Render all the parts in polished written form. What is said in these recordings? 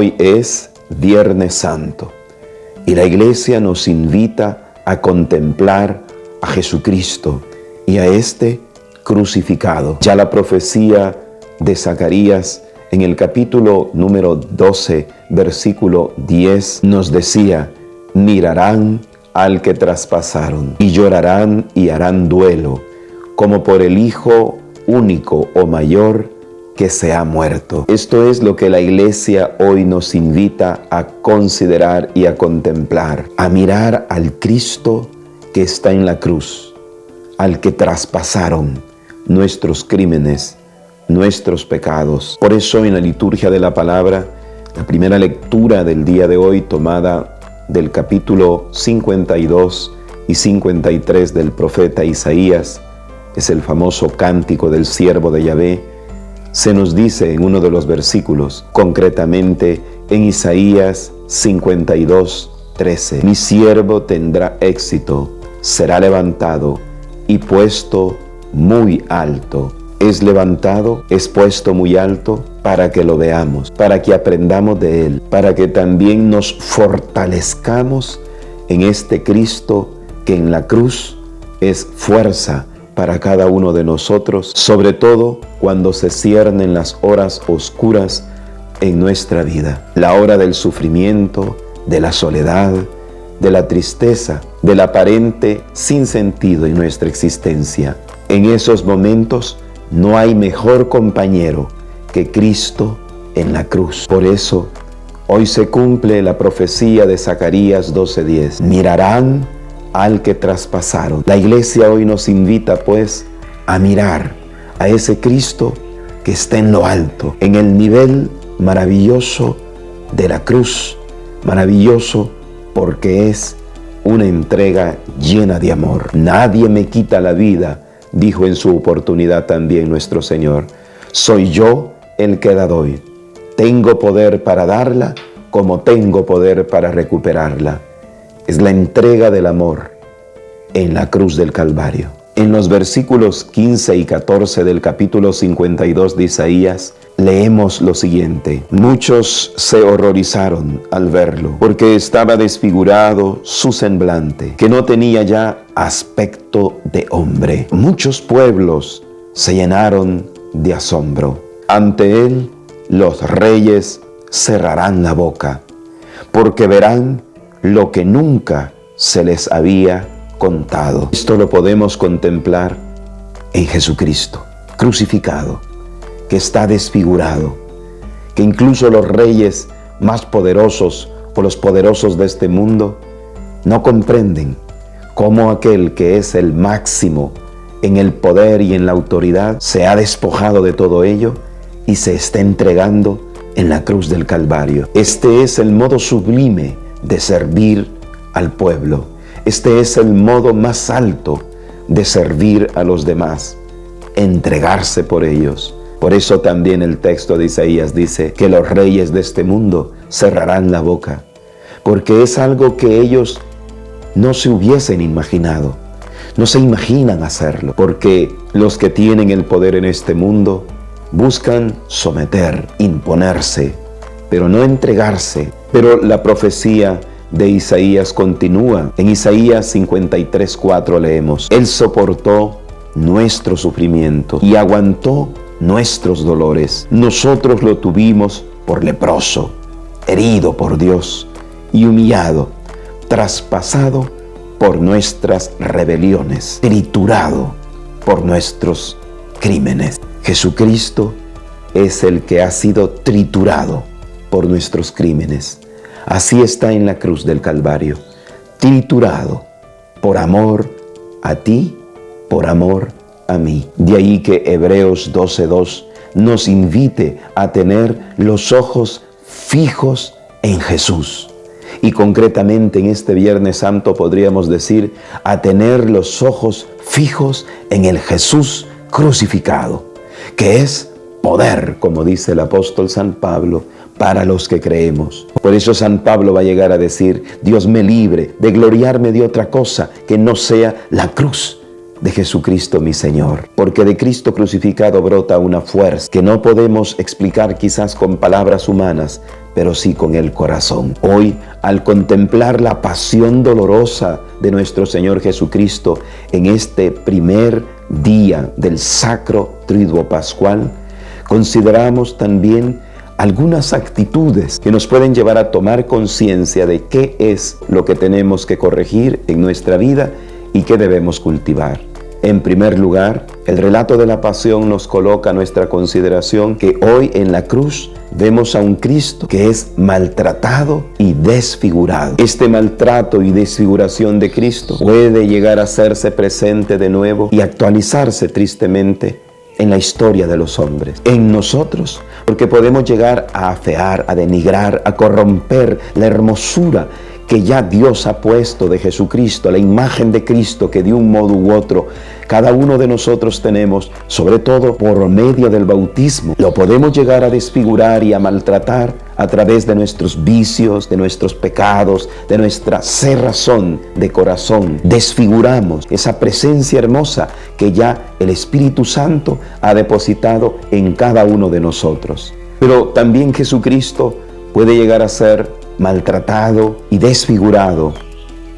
Hoy es Viernes Santo y la Iglesia nos invita a contemplar a Jesucristo y a este crucificado. Ya la profecía de Zacarías en el capítulo número 12, versículo 10 nos decía: mirarán al que traspasaron y llorarán y harán duelo, como por el hijo único o mayor que se ha muerto. Esto es lo que la Iglesia hoy nos invita a considerar y a contemplar, a mirar al Cristo que está en la cruz, al que traspasaron nuestros crímenes, nuestros pecados. Por eso en la liturgia de la palabra, la primera lectura del día de hoy, tomada del capítulo 52 y 53 del profeta Isaías, es el famoso cántico del siervo de Yahvé. Se nos dice en uno de los versículos, concretamente en Isaías 52:13, mi siervo tendrá éxito, será levantado y puesto muy alto. Es levantado, es puesto muy alto para que lo veamos, para que aprendamos de él, para que también nos fortalezcamos en este Cristo que en la cruz es fuerza para cada uno de nosotros, sobre todo cuando se ciernen las horas oscuras en nuestra vida, la hora del sufrimiento, de la soledad, de la tristeza, del aparente sinsentido en nuestra existencia. En esos momentos no hay mejor compañero que Cristo en la cruz. Por eso, hoy se cumple la profecía de Zacarías 12:10. Mirarán al que traspasaron. La Iglesia hoy nos invita, pues, a mirar a ese Cristo que está en lo alto, en el nivel maravilloso de la cruz. Maravilloso porque es una entrega llena de amor. Nadie me quita la vida, dijo en su oportunidad también nuestro Señor. Soy yo el que la doy. Tengo poder para darla, como tengo poder para recuperarla. Es la entrega del amor en la cruz del Calvario. En los versículos 15 y 14 del capítulo 52 de Isaías, leemos lo siguiente: muchos se horrorizaron al verlo, porque estaba desfigurado su semblante, que no tenía ya aspecto de hombre. Muchos pueblos se llenaron de asombro. Ante él, los reyes cerrarán la boca, porque verán lo que nunca se les había contado. Esto lo podemos contemplar en Jesucristo, crucificado, que está desfigurado, que incluso los reyes más poderosos o los poderosos de este mundo no comprenden cómo aquel que es el máximo en el poder y en la autoridad se ha despojado de todo ello y se está entregando en la cruz del Calvario. Este es el modo sublime de servir al pueblo. Este es el modo más alto de servir a los demás, entregarse por ellos. Por eso también el texto de Isaías dice que los reyes de este mundo cerrarán la boca, porque es algo que ellos no se hubiesen imaginado, no se imaginan hacerlo, porque los que tienen el poder en este mundo buscan someter, imponerse, pero no entregarse. Pero la profecía de Isaías continúa. En Isaías 53:4 leemos: Él soportó nuestro sufrimiento y aguantó nuestros dolores. Nosotros lo tuvimos por leproso, herido por Dios y humillado, traspasado por nuestras rebeliones, triturado por nuestros crímenes. Jesucristo es el que ha sido triturado por nuestros crímenes. Así está en la cruz del Calvario, triturado por amor a ti, por amor a mí. De ahí que Hebreos 12:2 nos invite a tener los ojos fijos en Jesús. Y concretamente en este Viernes Santo podríamos decir a tener los ojos fijos en el Jesús crucificado, que es poder, como dice el apóstol San Pablo, para los que creemos. Por eso San Pablo va a llegar a decir: Dios me libre de gloriarme de otra cosa que no sea la cruz de Jesucristo mi Señor, porque de Cristo crucificado brota una fuerza que no podemos explicar quizás con palabras humanas, pero sí con el corazón. Hoy, al contemplar la pasión dolorosa de nuestro Señor Jesucristo en este primer día del Sacro Triduo Pascual, consideramos también algunas actitudes que nos pueden llevar a tomar conciencia de qué es lo que tenemos que corregir en nuestra vida y qué debemos cultivar. En primer lugar, el relato de la pasión nos coloca a nuestra consideración que hoy en la cruz vemos a un Cristo que es maltratado y desfigurado. Este maltrato y desfiguración de Cristo puede llegar a hacerse presente de nuevo y actualizarse tristemente en la historia de los hombres, en nosotros, porque podemos llegar a afear, a denigrar, a corromper la hermosura que ya Dios ha puesto de Jesucristo, la imagen de Cristo que de un modo u otro cada uno de nosotros tenemos, sobre todo por medio del bautismo. Lo podemos llegar a desfigurar y a maltratar a través de nuestros vicios, de nuestros pecados, de nuestra cerrazón de corazón. Desfiguramos esa presencia hermosa que ya el Espíritu Santo ha depositado en cada uno de nosotros. Pero también Jesucristo puede llegar a ser maltratado y desfigurado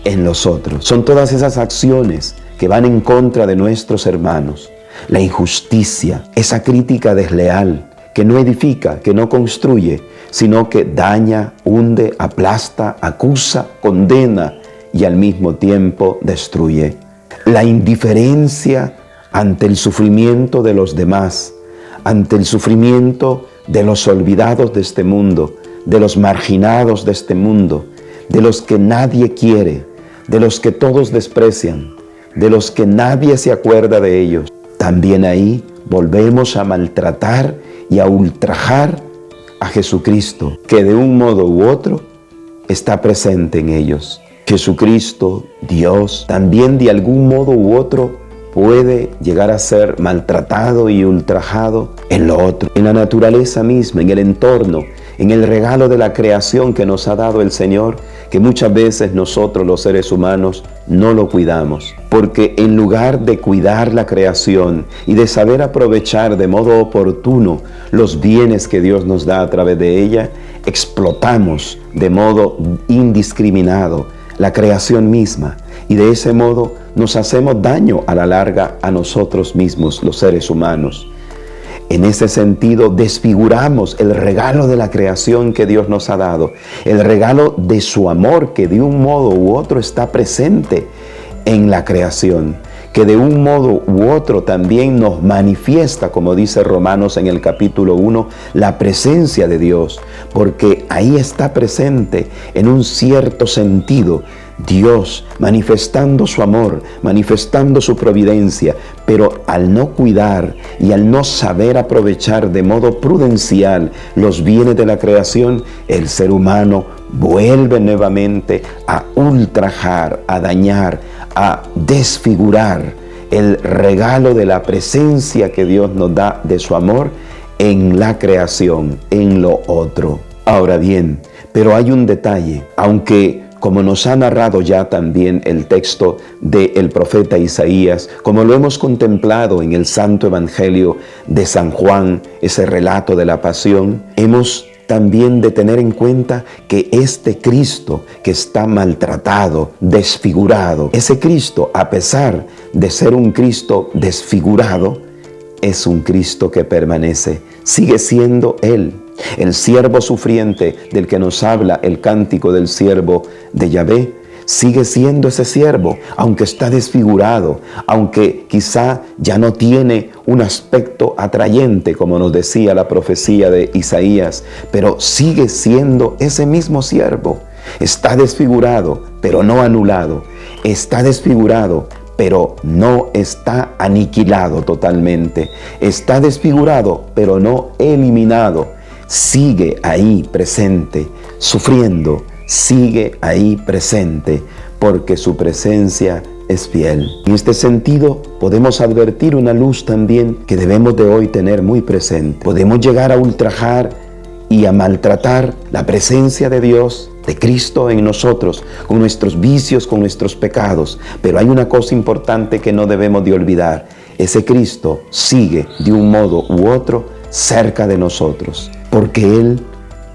en los otros. Son todas esas acciones que van en contra de nuestros hermanos. La injusticia, esa crítica desleal que no edifica, que no construye, sino que daña, hunde, aplasta, acusa, condena y al mismo tiempo destruye. La indiferencia ante el sufrimiento de los demás, ante el sufrimiento de los olvidados de este mundo, de los marginados de este mundo, de los que nadie quiere, de los que todos desprecian, de los que nadie se acuerda de ellos. También ahí volvemos a maltratar y a ultrajar a Jesucristo, que de un modo u otro está presente en ellos. Jesucristo, Dios, también de algún modo u otro puede llegar a ser maltratado y ultrajado en lo otro, en la naturaleza misma, en el entorno, en el regalo de la creación que nos ha dado el Señor, que muchas veces nosotros los seres humanos no lo cuidamos. Porque en lugar de cuidar la creación y de saber aprovechar de modo oportuno los bienes que Dios nos da a través de ella, explotamos de modo indiscriminado la creación misma y de ese modo nos hacemos daño a la larga a nosotros mismos, los seres humanos. En ese sentido, desfiguramos el regalo de la creación que Dios nos ha dado, el regalo de su amor que de un modo u otro está presente en la creación, que de un modo u otro también nos manifiesta, como dice Romanos en el capítulo 1, la presencia de Dios, porque ahí está presente en un cierto sentido Dios manifestando su amor, manifestando su providencia, pero al no cuidar y al no saber aprovechar de modo prudencial los bienes de la creación, el ser humano vuelve nuevamente a ultrajar, a dañar, a desfigurar el regalo de la presencia que Dios nos da de su amor en la creación, en lo otro. Ahora bien, pero hay un detalle, aunque como nos ha narrado ya también el texto del profeta Isaías, como lo hemos contemplado en el Santo Evangelio de San Juan, ese relato de la pasión, hemos también de tener en cuenta que este Cristo que está maltratado, desfigurado, ese Cristo, a pesar de ser un Cristo desfigurado, es un Cristo que permanece, sigue siendo Él. El siervo sufriente del que nos habla el cántico del siervo de Yahvé, sigue siendo ese siervo, aunque está desfigurado, aunque quizá ya no tiene un aspecto atrayente, como nos decía la profecía de Isaías, pero sigue siendo ese mismo siervo. Está desfigurado, pero no anulado. Está desfigurado, pero no está aniquilado totalmente. Está desfigurado, pero no eliminado. Sigue ahí presente, sufriendo, sigue ahí presente, porque su presencia es fiel. En este sentido, podemos advertir una luz también que debemos de hoy tener muy presente. Podemos llegar a ultrajar y a maltratar la presencia de Dios de Cristo en nosotros, con nuestros vicios, con nuestros pecados. Pero hay una cosa importante que no debemos de olvidar. Ese Cristo sigue de un modo u otro cerca de nosotros, porque Él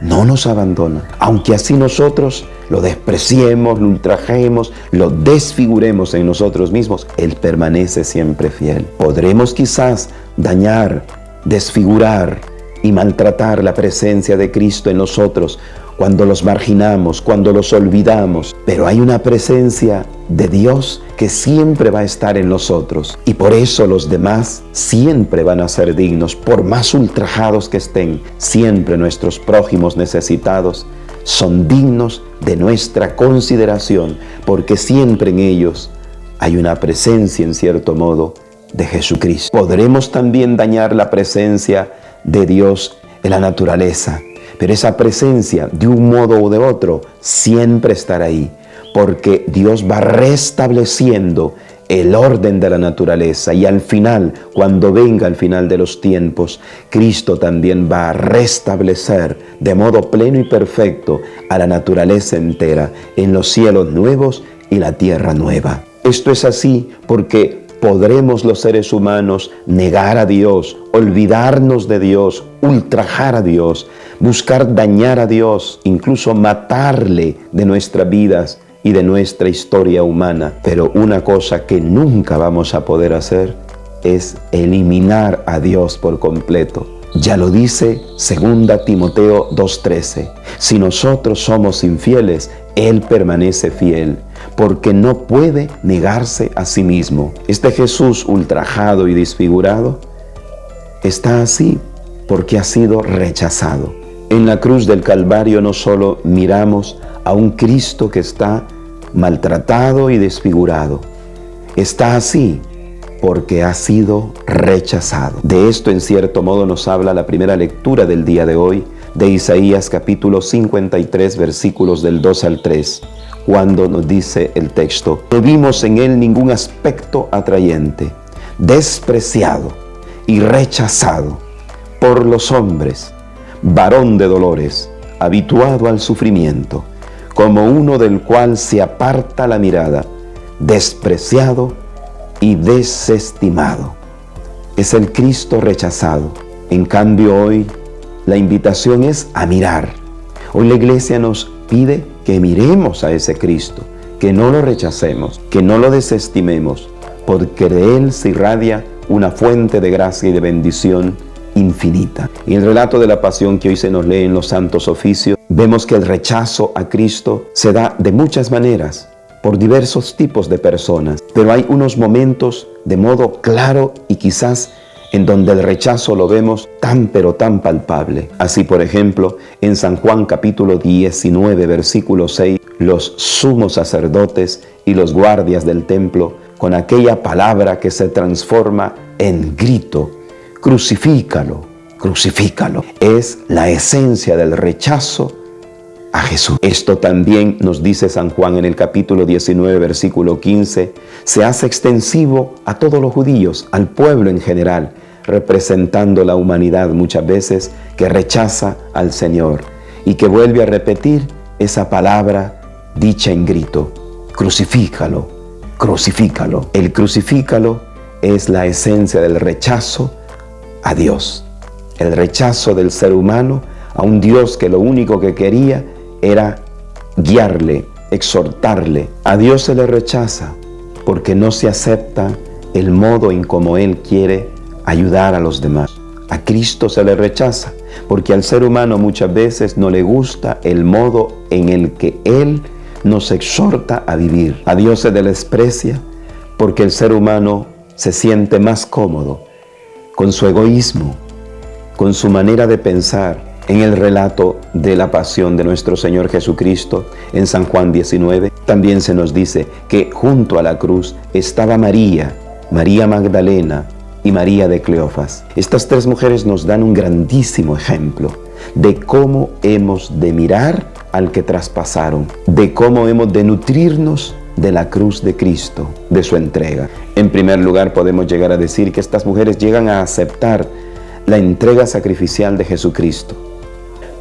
no nos abandona. Aunque así nosotros lo despreciemos, lo ultrajemos, lo desfiguremos en nosotros mismos, Él permanece siempre fiel. Podremos quizás dañar, desfigurar y maltratar la presencia de Cristo en nosotros cuando los marginamos, cuando los olvidamos, pero hay una presencia de Dios que siempre va a estar en nosotros, y por eso los demás siempre van a ser dignos. Por más ultrajados que estén, siempre nuestros prójimos necesitados son dignos de nuestra consideración, porque siempre en ellos hay una presencia, en cierto modo, de Jesucristo. Podremos también dañar la presencia de Dios en la naturaleza, pero esa presencia, de un modo o de otro, siempre estará ahí, porque Dios va restableciendo el orden de la naturaleza, y al final, cuando venga el final de los tiempos, Cristo también va a restablecer de modo pleno y perfecto a la naturaleza entera, en los cielos nuevos y la tierra nueva. Esto es así porque podremos los seres humanos negar a Dios, olvidarnos de Dios, ultrajar a Dios, buscar dañar a Dios, incluso matarle de nuestras vidas y de nuestra historia humana. Pero una cosa que nunca vamos a poder hacer es eliminar a Dios por completo. Ya lo dice 2 Timoteo 2:13. Si nosotros somos infieles, Él permanece fiel, porque no puede negarse a sí mismo. Este Jesús ultrajado y desfigurado está así porque ha sido rechazado. En la cruz del Calvario no solo miramos a un Cristo que está maltratado y desfigurado, está así porque ha sido rechazado. De esto en cierto modo nos habla la primera lectura del día de hoy, de Isaías capítulo 53, versículos del 2 al 3, cuando nos dice el texto: no vimos en Él ningún aspecto atrayente, despreciado y rechazado por los hombres, varón de dolores, habituado al sufrimiento, como uno del cual se aparta la mirada, despreciado y desestimado. Es el Cristo rechazado. En cambio, hoy la invitación es a mirar. Hoy la iglesia nos pide que miremos a ese Cristo, que no lo rechacemos, que no lo desestimemos, porque de Él se irradia una fuente de gracia y de bendición infinita. En el relato de la pasión que hoy se nos lee en los santos oficios, vemos que el rechazo a Cristo se da de muchas maneras, por diversos tipos de personas, pero hay unos momentos de modo claro y quizás en donde el rechazo lo vemos tan pero tan palpable. Así, por ejemplo, en San Juan capítulo 19, versículo 6, los sumos sacerdotes y los guardias del templo, con aquella palabra que se transforma en grito: crucifícalo, crucifícalo. Es la esencia del rechazo a Jesús. Esto también nos dice San Juan en el capítulo 19, versículo 15, se hace extensivo a todos los judíos, al pueblo en general, representando la humanidad muchas veces que rechaza al Señor y que vuelve a repetir esa palabra dicha en grito: crucifícalo, crucifícalo. El crucifícalo es la esencia del rechazo a Dios, el rechazo del ser humano a un Dios que lo único que quería era guiarle, exhortarle. A Dios se le rechaza porque no se acepta el modo en cómo Él quiere ayudar a los demás. A Cristo se le rechaza porque al ser humano muchas veces no le gusta el modo en el que Él nos exhorta a vivir. A Dios se le desprecia porque el ser humano se siente más cómodo con su egoísmo, con su manera de pensar. En el relato de la pasión de nuestro Señor Jesucristo, en San Juan 19, también se nos dice que junto a la cruz estaba María, María Magdalena y María de Cleofas. Estas tres mujeres nos dan un grandísimo ejemplo de cómo hemos de mirar al que traspasaron, de cómo hemos de nutrirnos de la cruz de Cristo, de su entrega. En primer lugar, podemos llegar a decir que estas mujeres llegan a aceptar la entrega sacrificial de Jesucristo.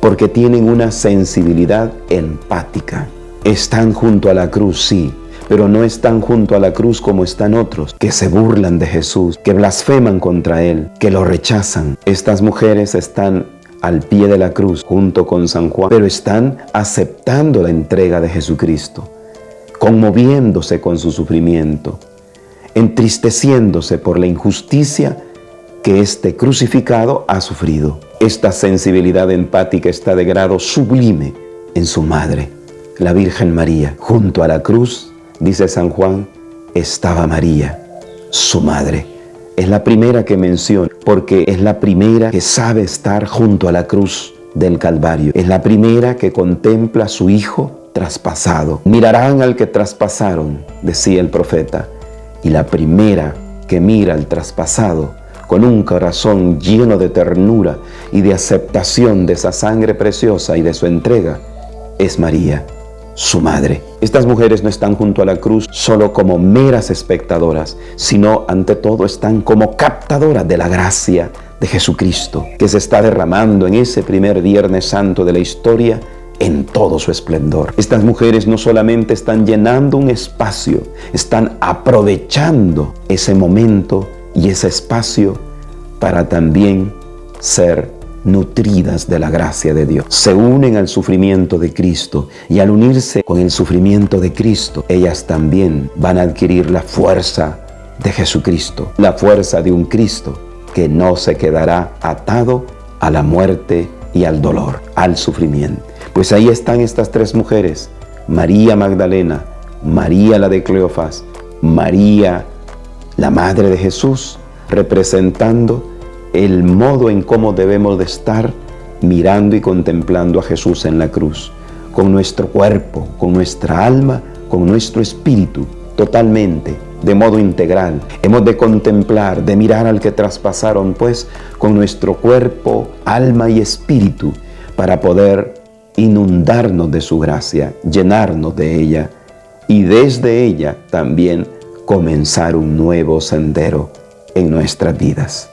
porque tienen una sensibilidad empática. Están junto a la cruz, sí, pero no están junto a la cruz como están otros, que se burlan de Jesús, que blasfeman contra Él, que lo rechazan. Estas mujeres están al pie de la cruz junto con San Juan, pero están aceptando la entrega de Jesucristo, conmoviéndose con su sufrimiento, entristeciéndose por la injusticia que este crucificado ha sufrido. Esta sensibilidad empática está de grado sublime en su madre, la Virgen María. Junto a la cruz, dice San Juan, estaba María, su madre. Es la primera que menciona, porque es la primera que sabe estar junto a la cruz del Calvario. Es la primera que contempla a su Hijo traspasado. Mirarán al que traspasaron, decía el profeta, y la primera que mira al traspasado con un corazón lleno de ternura y de aceptación de esa sangre preciosa y de su entrega, es María, su madre. Estas mujeres no están junto a la cruz solo como meras espectadoras, sino ante todo están como captadoras de la gracia de Jesucristo, que se está derramando en ese primer Viernes Santo de la historia en todo su esplendor. Estas mujeres no solamente están llenando un espacio, están aprovechando ese momento y ese espacio para también ser nutridas de la gracia de Dios. Se unen al sufrimiento de Cristo, y al unirse con el sufrimiento de Cristo, ellas también van a adquirir la fuerza de Jesucristo, la fuerza de un Cristo que no se quedará atado a la muerte y al dolor, al sufrimiento. Pues ahí están estas tres mujeres: María Magdalena, María la de Cleofás, María la madre de Jesús, representando el modo en cómo debemos de estar mirando y contemplando a Jesús en la cruz, con nuestro cuerpo, con nuestra alma, con nuestro espíritu, totalmente, de modo integral. Hemos de contemplar, de mirar al que traspasaron, pues, con nuestro cuerpo, alma y espíritu, para poder inundarnos de su gracia, llenarnos de ella, y desde ella también comenzar un nuevo sendero en nuestras vidas.